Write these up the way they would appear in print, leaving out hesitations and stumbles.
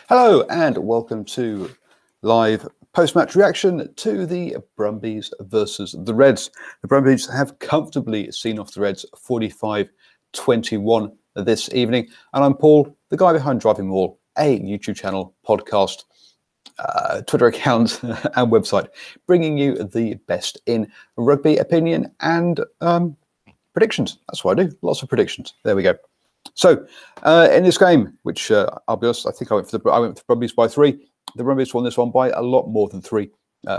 Hello and welcome to live post-match reaction to the Brumbies versus the Reds. The Brumbies have comfortably seen off the Reds 45-21 this evening. And I'm Paul, the guy behind DrivingMaul, a YouTube channel, podcast, Twitter account and website, bringing you the best in rugby opinion and predictions. That's what I do, lots of predictions. There we go. So, in this game, which I'll be honest, I think I went for the Brumbies by 3. The Brumbies won this one by a lot more than 3,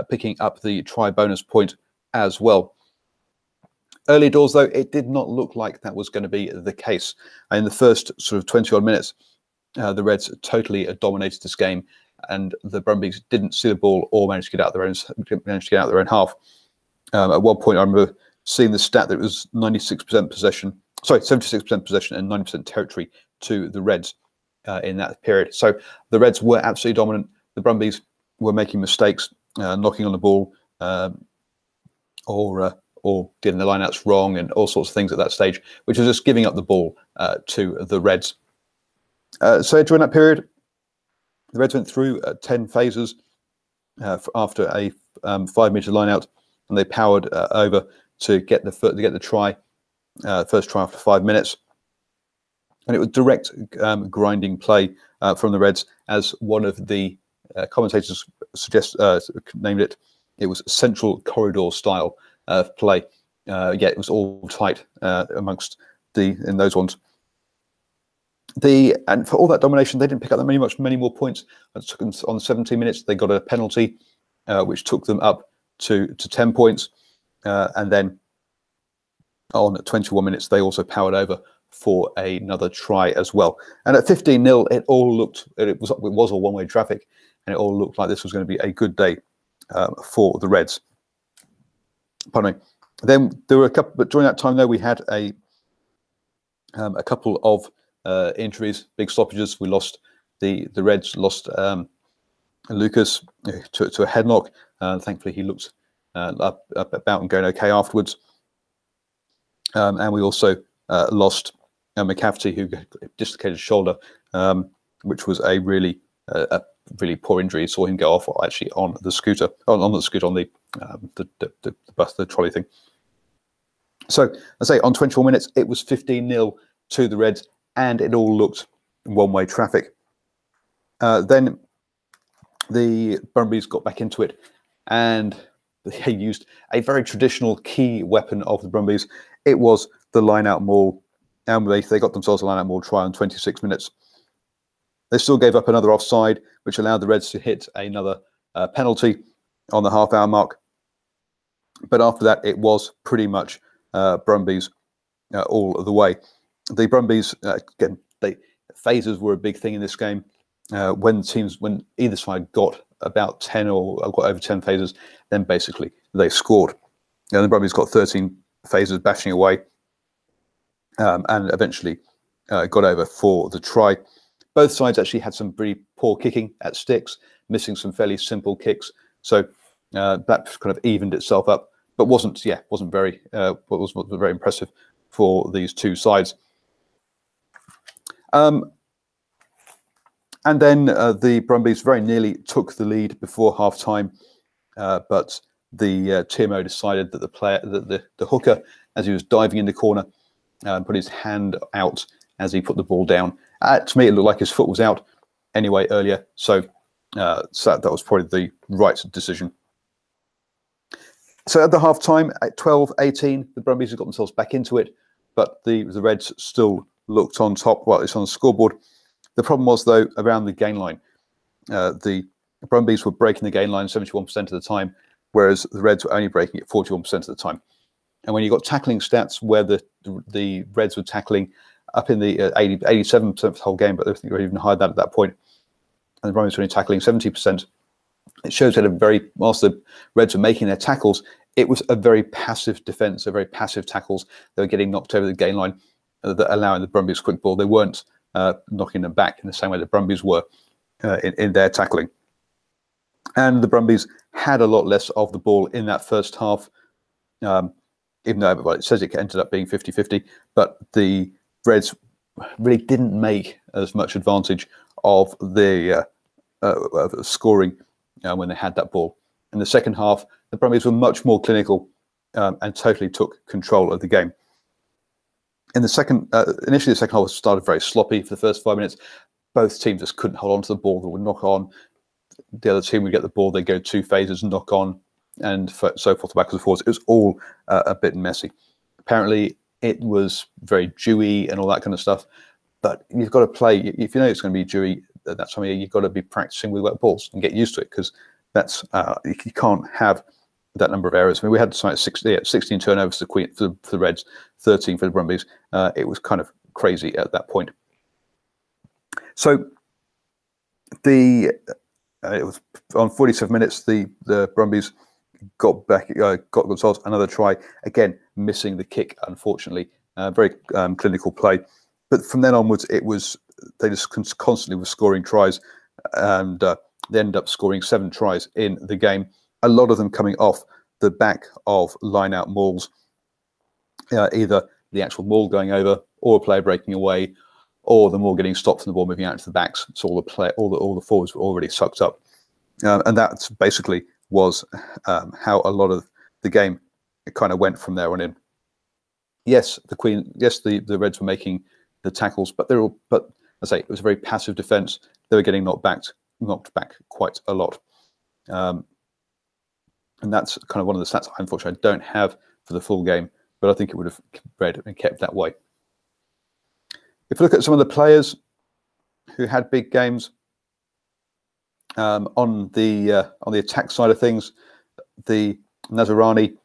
picking up the try bonus point as well. Early doors, though, it did not look like that was going to be the case. In the first sort of 20-odd minutes, the Reds totally dominated this game, and the Brumbies didn't see the ball or manage to get out their own half. At one point, I remember seeing the stat that it was 96% possession. Sorry, 76% possession and 90% territory to the Reds in that period. So the Reds were absolutely dominant. The Brumbies were making mistakes, knocking on the ball, or getting the lineouts wrong, and all sorts of things at that stage, which was just giving up the ball to the Reds. So during that period, the Reds went through 10 phases after a 5-meter lineout, and they powered over to get the try. First try after 5 minutes, and it was direct grinding play from the Reds, as one of the commentators named it. It was central corridor style play. Yeah, it was all tight amongst in those ones. And for all that domination, they didn't pick up many more points. It took them on 17 minutes. They got a penalty, which took them up to 10 points, and then on 21 minutes, they also powered over for another try as well. And at 15-0, it was all one-way traffic, and it all looked like this was going to be a good day for the Reds. Pardon me. Then there were a couple, but during that time, though, we had a couple of injuries, big stoppages. We lost the Reds lost Lucas to a headlock. Thankfully, he looked up about and going okay afterwards. And we also lost McCafferty, who dislocated his shoulder, which was a really poor injury. Saw him go off actually on the scooter, on the bus, the trolley thing. So I say on 24 minutes, it was 15-0 to the Reds, and it all looked one-way traffic. Then the Brumbies got back into it, and they used a very traditional key weapon of the Brumbies. It was the line-out maul, and they got themselves a line-out maul try in 26 minutes. They still gave up another offside, which allowed the Reds to hit another penalty on the half-hour mark. But after that, it was pretty much Brumbies all the way. The Brumbies, again, phases were a big thing in this game. When either side got about 10 or got over 10 phases, then basically they scored. And the Brumbies got 13 phases bashing away, and eventually got over for the try. Both sides actually had some pretty poor kicking at sticks, missing some fairly simple kicks. So that kind of evened itself up, but wasn't very impressive for these two sides. And then the Brumbies very nearly took the lead before half time, but the TMO decided that the hooker, as he was diving in the corner, put his hand out as he put the ball down. To me, it looked like his foot was out anyway earlier, so that was probably the right decision. So at the half time, at 12-18, the Brumbies had got themselves back into it, but the Reds still looked on top. Well, it's on the scoreboard. The problem was, though, around the gain line. The Brumbies were breaking the gain line 71% of the time, whereas the Reds were only breaking it 41% of the time. And when you got tackling stats where the Reds were tackling up in the 87% of the whole game, but I think they were even higher than at that point, and the Brumbies were only tackling 70%, it shows that whilst the Reds were making their tackles, it was a very passive defence, very passive tackles. They were getting knocked over the gain line, allowing the Brumbies quick ball. They weren't knocking them back in the same way the Brumbies were in their tackling. And the Brumbies had a lot less of the ball in that first half, even though it says it ended up being 50-50, but the Reds really didn't make as much advantage of the scoring when they had that ball. In the second half, the Brumbies were much more clinical and totally took control of the game. In the second, initially the second half started very sloppy for the first 5 minutes. Both teams just couldn't hold on to the ball. They would knock on. The other team would get the ball. They'd go 2 phases, knock on, and so forth, backwards and forwards. It was all a bit messy. Apparently, it was very dewy and all that kind of stuff. But you've got to play. If you know it's going to be dewy that time of year, you've got to be practicing with wet balls and get used to it, because that's you can't have that number of errors. I mean, we had something like 16 turnovers for the Reds, 13 for the Brumbies. It was kind of crazy at that point. So it was on 47 minutes, the Brumbies got themselves another try, again missing the kick, unfortunately. Very clinical play, but from then onwards they just constantly were scoring tries, and they ended up scoring 7 tries in the game, a lot of them coming off the back of line-out mauls, either the actual maul going over, or a player breaking away, or the maul getting stopped and the ball moving out into the backs. So all the forwards were already sucked up, and that basically was how a lot of the game kind of went from there on in. Yes, the Reds were making the tackles, but I say it was a very passive defence. They were getting knocked back quite a lot. And that's kind of one of the stats, unfortunately, I don't have for the full game, but I think it would have read and kept that way. If you look at some of the players who had big games on the attack side of things, the Nazarani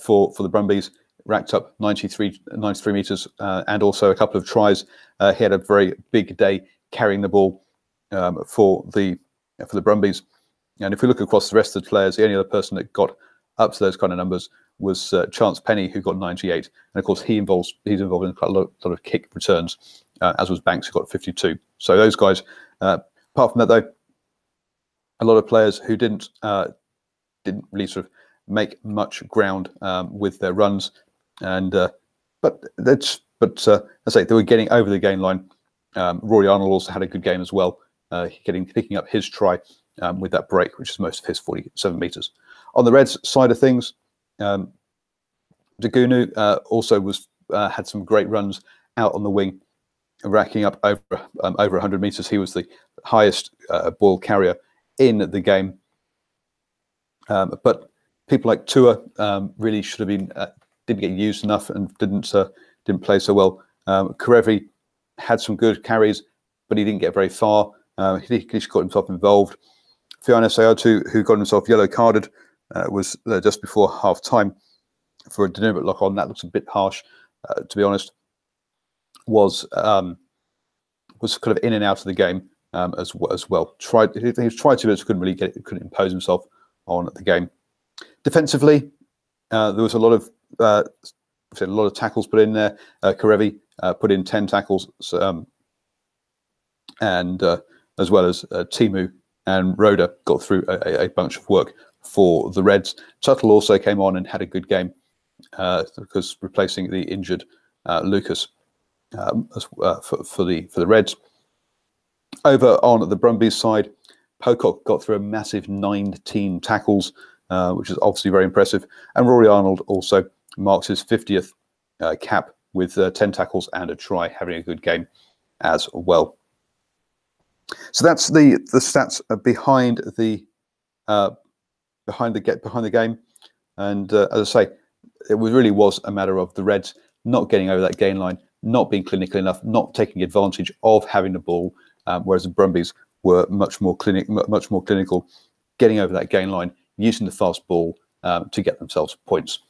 for the Brumbies racked up 93 metres and also a couple of tries. He had a very big day carrying the ball for the Brumbies. And if we look across the rest of the players, the only other person that got up to those kind of numbers was Chance Penny, who got 98. And of course, he's involved in quite a lot of kick returns, as was Banks, who got 52. So those guys, apart from that though, a lot of players who didn't really sort of make much ground with their runs, and but I say they were getting over the gain line. Rory Arnold also had a good game as well, picking up his try with that break, which is most of his 47 metres. On the Reds side of things, Dagunu also had some great runs out on the wing, racking up over 100 metres. He was the highest ball carrier in the game. But people like Tua really should have been didn't get used enough and didn't play so well. Karevi had some good carries, but he didn't get very far. He just got himself involved. Fiona Sayatu, who got himself yellow carded, was just before half time for a deliberate lock on. That looks a bit harsh, to be honest. Was kind of in and out of the game as well. He tried to, but couldn't impose himself on the game. Defensively, there was a lot of tackles put in there. Karevi put in 10 tackles, and as well as Timu and Rhoda got through a bunch of work for the Reds. Tuttle also came on and had a good game, because replacing the injured Lucas for the Reds. Over on the Brumbies side, Pocock got through a massive 19 tackles, which is obviously very impressive. And Rory Arnold also marks his 50th cap with 10 tackles and a try, having a good game as well. So that's the stats behind the game. And as I say, it really was a matter of the Reds not getting over that gain line, not being clinical enough, not taking advantage of having the ball, whereas the Brumbies were much more clinical, getting over that gain line, using the fast ball to get themselves points.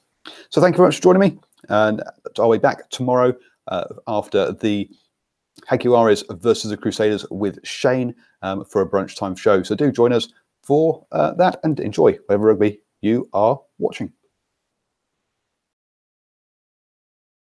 So thank you very much for joining me, and I'll be back tomorrow after the Jaguares versus the Crusaders with Shane for a brunch time show. So do join us for that and enjoy whatever rugby you are watching.